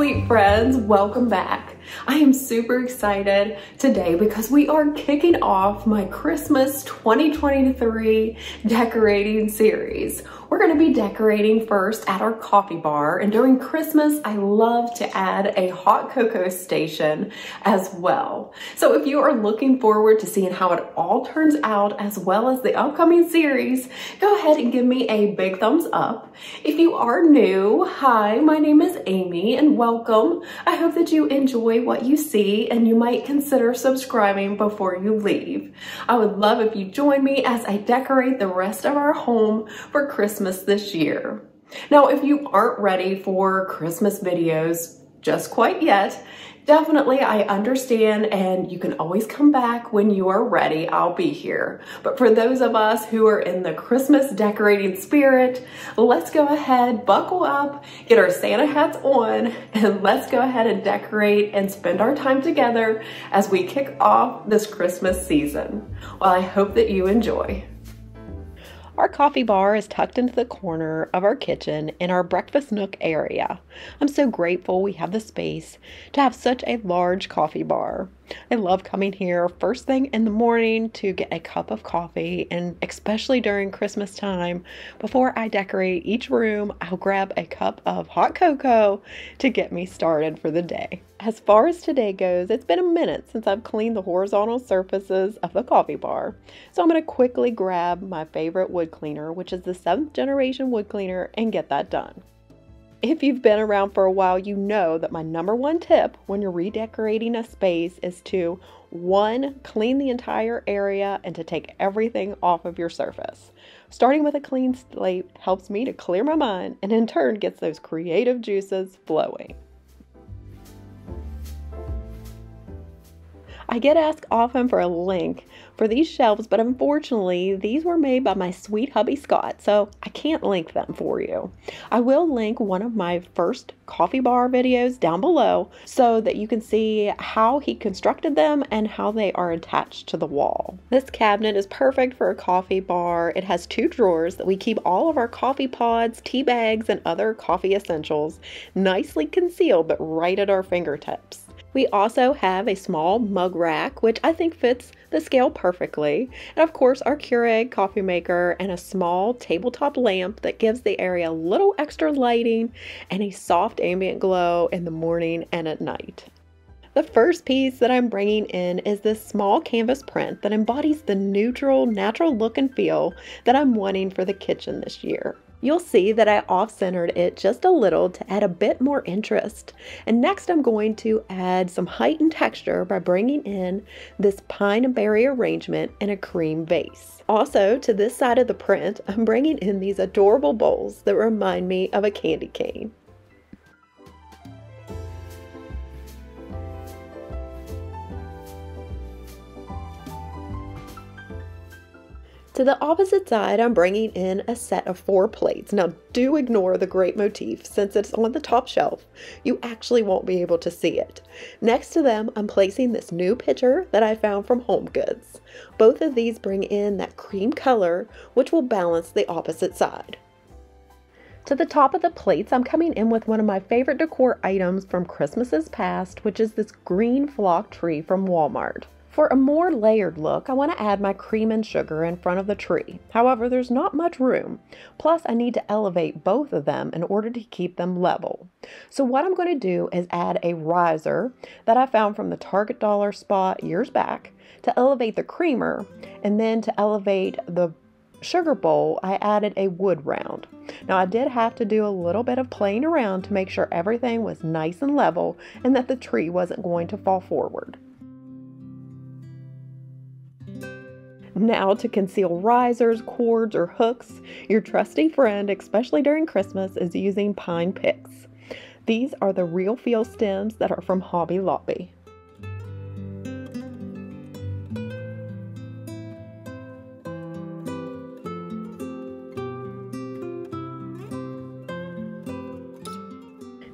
sweet friends, welcome back. I am super excited today because we are kicking off my Christmas 2023 decorating series. We're going to be decorating first at our coffee bar, and during Christmas I love to add a hot cocoa station as well. So if you are looking forward to seeing how it all turns out as well as the upcoming series, go ahead and give me a big thumbs up. If you are new, hi, my name is Amy and welcome. I hope that you enjoy what you see and you might consider subscribing before you leave. I would love if you join me as I decorate the rest of our home for Christmas this year. Now, if you aren't ready for Christmas videos just quite yet, definitely I understand, and you can always come back when you are ready. I'll be here. But for those of us who are in the Christmas decorating spirit, let's go ahead, buckle up, get our Santa hats on, and let's go ahead and decorate and spend our time together as we kick off this Christmas season. Well, I hope that you enjoy. Our coffee bar is tucked into the corner of our kitchen in our breakfast nook area. I'm so grateful we have the space to have such a large coffee bar. I love coming here first thing in the morning to get a cup of coffee, and especially during Christmas time, before I decorate each room, I'll grab a cup of hot cocoa to get me started for the day. As far as today goes, it's been a minute since I've cleaned the horizontal surfaces of the coffee bar, so I'm going to quickly grab my favorite wood cleaner, which is the 7th generation wood cleaner, and get that done. If you've been around for a while, you know that my #1 tip when you're redecorating a space is to 1, clean the entire area and to take everything off of your surface. Starting with a clean slate helps me to clear my mind and in turn gets those creative juices flowing. I get asked often for a link for these shelves, but unfortunately these were made by my sweet hubby Scott, so I can't link them for you. I will link one of my first coffee bar videos down below so that you can see how he constructed them and how they are attached to the wall. This cabinet is perfect for a coffee bar. It has 2 drawers that we keep all of our coffee pods, tea bags, and other coffee essentials nicely concealed but right at our fingertips. We also have a small mug rack, which I think fits the scale perfectly, and of course our Keurig coffee maker and a small tabletop lamp that gives the area a little extra lighting and a soft ambient glow in the morning and at night. The first piece that I'm bringing in is this small canvas print that embodies the neutral, natural look and feel that I'm wanting for the kitchen this year. You'll see that I off-centered it just a little to add a bit more interest. And next I'm going to add some height and texture by bringing in this pine and berry arrangement in a cream vase. Also, to this side of the print, I'm bringing in these adorable bowls that remind me of a candy cane. To the opposite side, I'm bringing in a set of 4 plates. Now, do ignore the grape motif since it's on the top shelf. You actually won't be able to see it. Next to them, I'm placing this new pitcher that I found from HomeGoods. Both of these bring in that cream color, which will balance the opposite side. To the top of the plates, I'm coming in with one of my favorite decor items from Christmases past, which is this green flock tree from Walmart. For a more layered look, I want to add my cream and sugar in front of the tree. However, there's not much room. Plus, I need to elevate both of them in order to keep them level. So what I'm going to do is add a riser that I found from the Target dollar spot years back to elevate the creamer, and then to elevate the sugar bowl, I added a wood round. Now, I did have to do a little bit of playing around to make sure everything was nice and level and that the tree wasn't going to fall forward. Now, to conceal risers, cords, or hooks, your trusty friend, especially during Christmas, is using pine picks. These are the real feel stems that are from Hobby Lobby.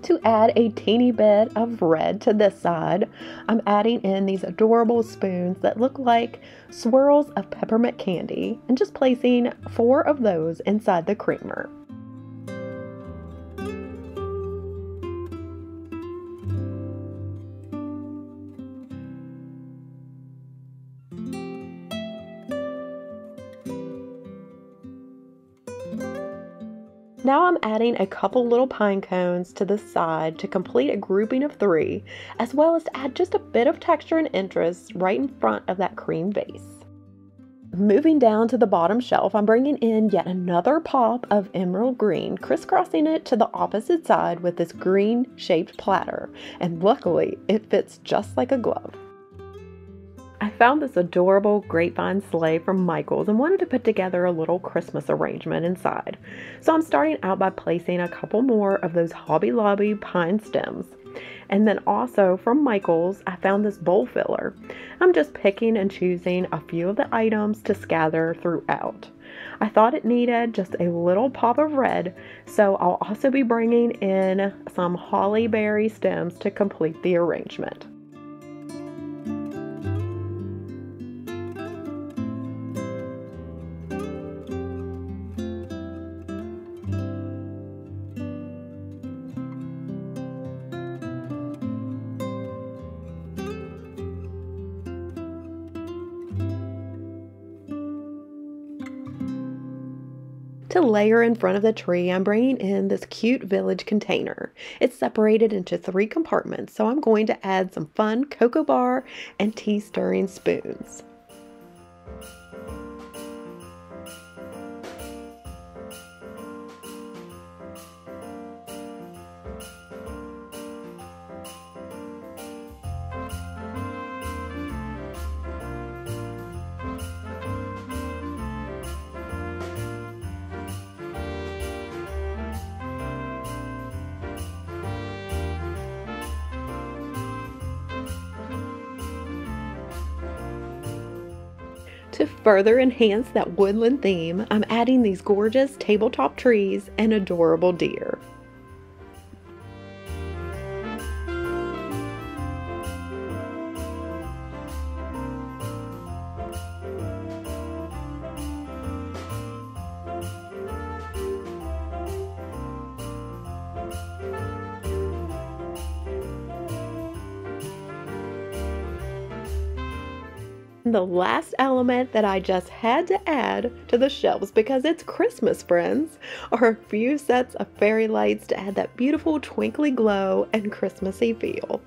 To add a teeny bit of red to this side, I'm adding in these adorable spoons that look like swirls of peppermint candy and just placing 4 of those inside the creamer. Now I'm adding a couple little pine cones to the side to complete a grouping of 3, as well as to add just a bit of texture and interest right in front of that cream vase. Moving down to the bottom shelf, I'm bringing in yet another pop of emerald green, crisscrossing it to the opposite side with this green-shaped platter, and luckily it fits just like a glove. I found this adorable grapevine sleigh from Michael's and wanted to put together a little Christmas arrangement inside. So I'm starting out by placing a couple more of those Hobby Lobby pine stems. And then also from Michael's, I found this bowl filler. I'm just picking and choosing a few of the items to scatter throughout. I thought it needed just a little pop of red, so I'll also be bringing in some holly berry stems to complete the arrangement. To layer in front of the tree, I'm bringing in this cute village container. It's separated into 3 compartments, so I'm going to add some fun cocoa bar and tea stirring spoons. To further enhance that woodland theme, I'm adding these gorgeous tabletop trees and adorable deer. The last element that I just had to add to the shelves, because it's Christmas, friends, are a few sets of fairy lights to add that beautiful twinkly glow and Christmassy feel.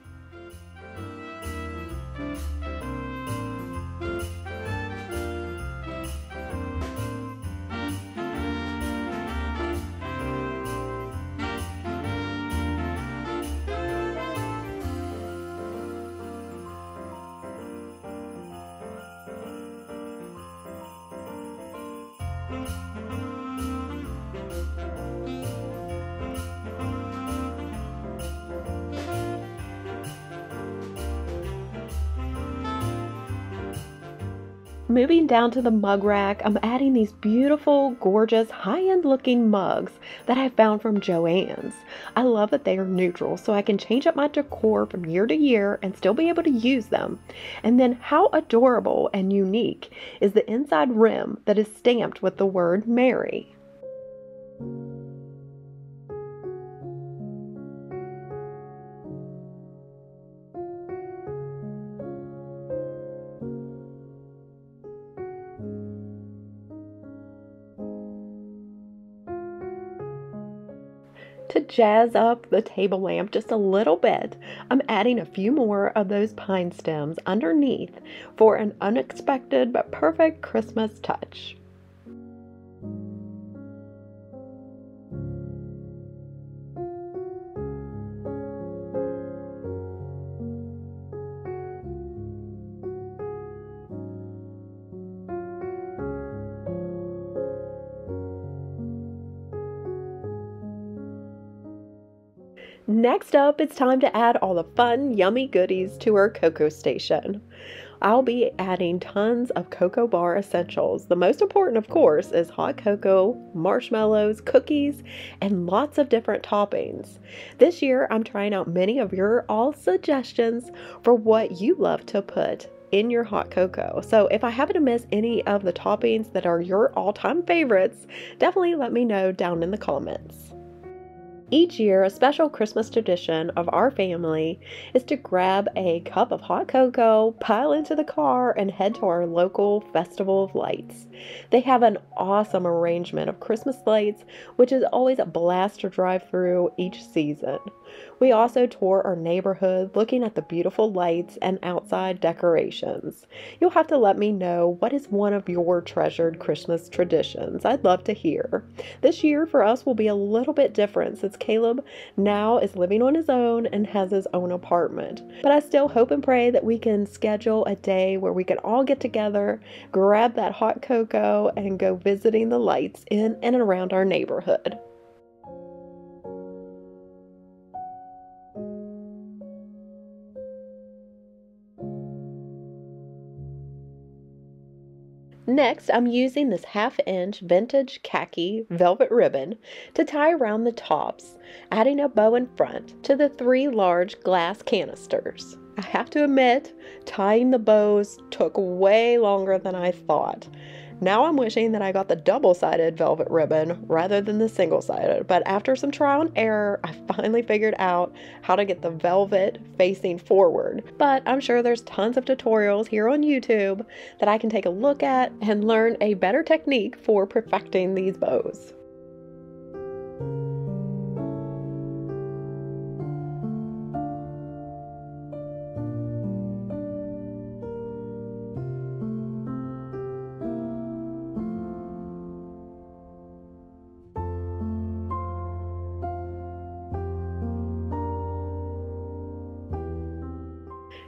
Moving down to the mug rack, I'm adding these beautiful, gorgeous, high-end looking mugs that I found from Joann's. I love that they are neutral, so I can change up my decor from year to year and still be able to use them. And then how adorable and unique is the inside rim that is stamped with the word Merry. To jazz up the table lamp just a little bit, I'm adding a few more of those pine stems underneath for an unexpected but perfect Christmas touch. Next up, it's time to add all the fun, yummy goodies to our cocoa station. I'll be adding tons of cocoa bar essentials. The most important, of course, is hot cocoa, marshmallows, cookies, and lots of different toppings. This year, I'm trying out many of your all suggestions for what you love to put in your hot cocoa. So if I happen to miss any of the toppings that are your all-time favorites, definitely let me know down in the comments. Each year, a special Christmas tradition of our family is to grab a cup of hot cocoa, pile into the car, and head to our local Festival of Lights. They have an awesome arrangement of Christmas lights, which is always a blast to drive through each season. We also tour our neighborhood looking at the beautiful lights and outside decorations. You'll have to let me know what is one of your treasured Christmas traditions. I'd love to hear. This year for us will be a little bit different since Caleb now is living on his own and has his own apartment. But I still hope and pray that we can schedule a day where we can all get together, grab that hot cocoa, and go visiting the lights in and around our neighborhood. Next, I'm using this 1/2-inch vintage khaki velvet ribbon to tie around the tops, adding a bow in front to the 3 large glass canisters. I have to admit, tying the bows took way longer than I thought. Now I'm wishing that I got the double-sided velvet ribbon rather than the single-sided, but after some trial and error, I finally figured out how to get the velvet facing forward. But I'm sure there's tons of tutorials here on YouTube that I can take a look at and learn a better technique for perfecting these bows.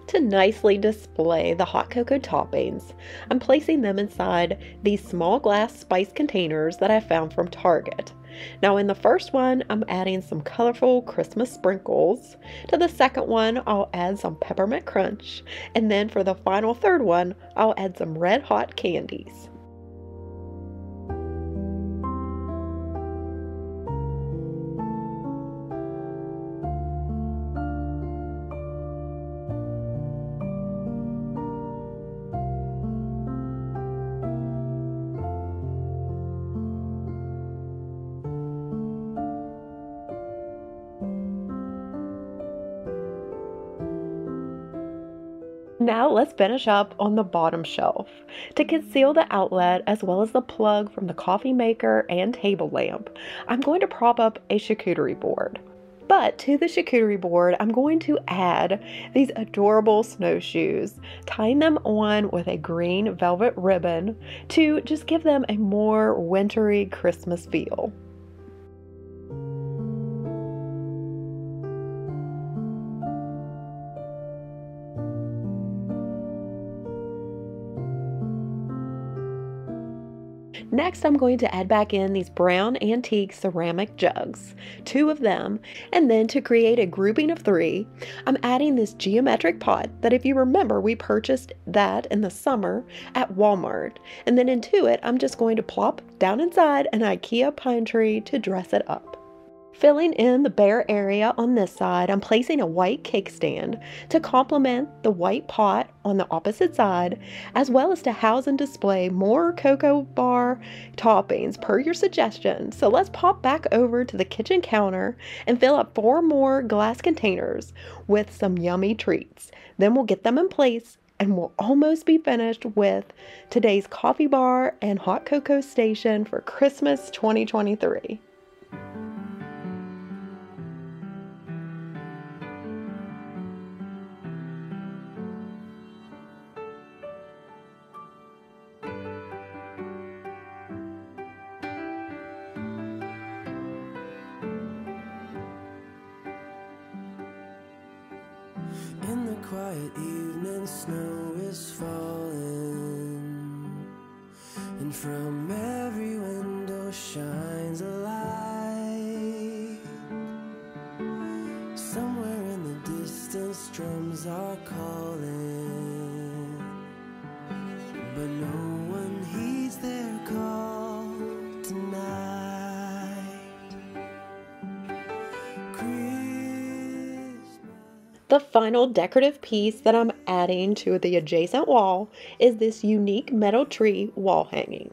To nicely display the hot cocoa toppings, I'm placing them inside these small glass spice containers that I found from Target. Now in the first one, I'm adding some colorful Christmas sprinkles. To the second one, I'll add some peppermint crunch. And then for the final third one, I'll add some red hot candies. Now let's finish up on the bottom shelf. To conceal the outlet as well as the plug from the coffee maker and table lamp, I'm going to prop up a charcuterie board. But to the charcuterie board, I'm going to add these adorable snowshoes, tying them on with a green velvet ribbon to just give them a more wintry Christmas feel. Next, I'm going to add back in these brown antique ceramic jugs, 2 of them, and then to create a grouping of 3, I'm adding this geometric pot that, if you remember, we purchased that in the summer at Walmart. And then into it, I'm just going to plop down inside an IKEA pine tree to dress it up. Filling in the bare area on this side, I'm placing a white cake stand to complement the white pot on the opposite side, as well as to house and display more cocoa bar toppings per your suggestion. So let's pop back over to the kitchen counter and fill up 4 more glass containers with some yummy treats. Then we'll get them in place and we'll almost be finished with today's coffee bar and hot cocoa station for Christmas 2023. In the quiet evening, snow is falling, and from every window shines a light. Somewhere in the distance, drums are calling, but no one heeds their call tonight. The final decorative piece that I'm adding to the adjacent wall is this unique metal tree wall hanging.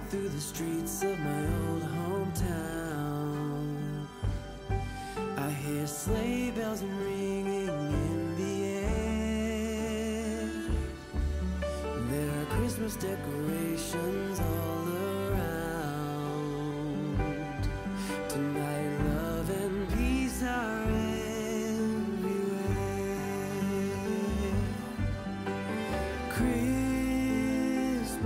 through the streets of my old hometown. I hear sleigh bells ringing in the air. There are Christmas decorations all around. Tonight love and peace are everywhere. Christmas,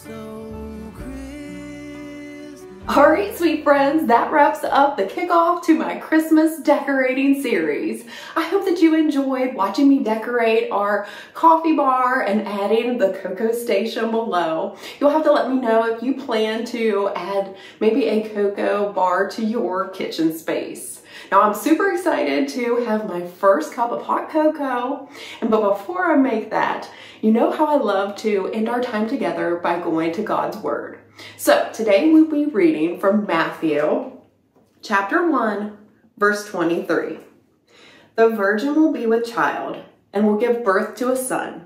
oh Christmas. All right, sweet friends, that wraps up the kickoff to my Christmas decorating series. I hope that you enjoyed watching me decorate our coffee bar and adding the cocoa station below. You'll have to let me know if you plan to add maybe a cocoa bar to your kitchen space. Now, I'm super excited to have my first cup of hot cocoa, but before I make that, you know how I love to end our time together by going to God's Word. So today we'll be reading from Matthew chapter 1, verse 23. The virgin will be with child and will give birth to a son,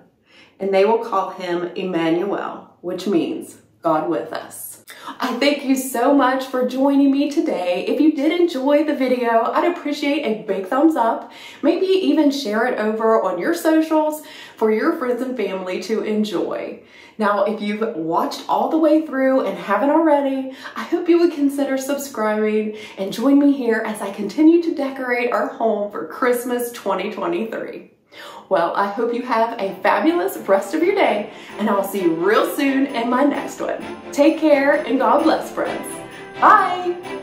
and they will call him Emmanuel, which means God with us. I thank you so much for joining me today. If you did enjoy the video, I'd appreciate a big thumbs up. Maybe even share it over on your socials for your friends and family to enjoy. Now, if you've watched all the way through and haven't already, I hope you would consider subscribing and join me here as I continue to decorate our home for Christmas 2023. Well, I hope you have a fabulous rest of your day, and I'll see you real soon in my next one. Take care and God bless, friends. Bye.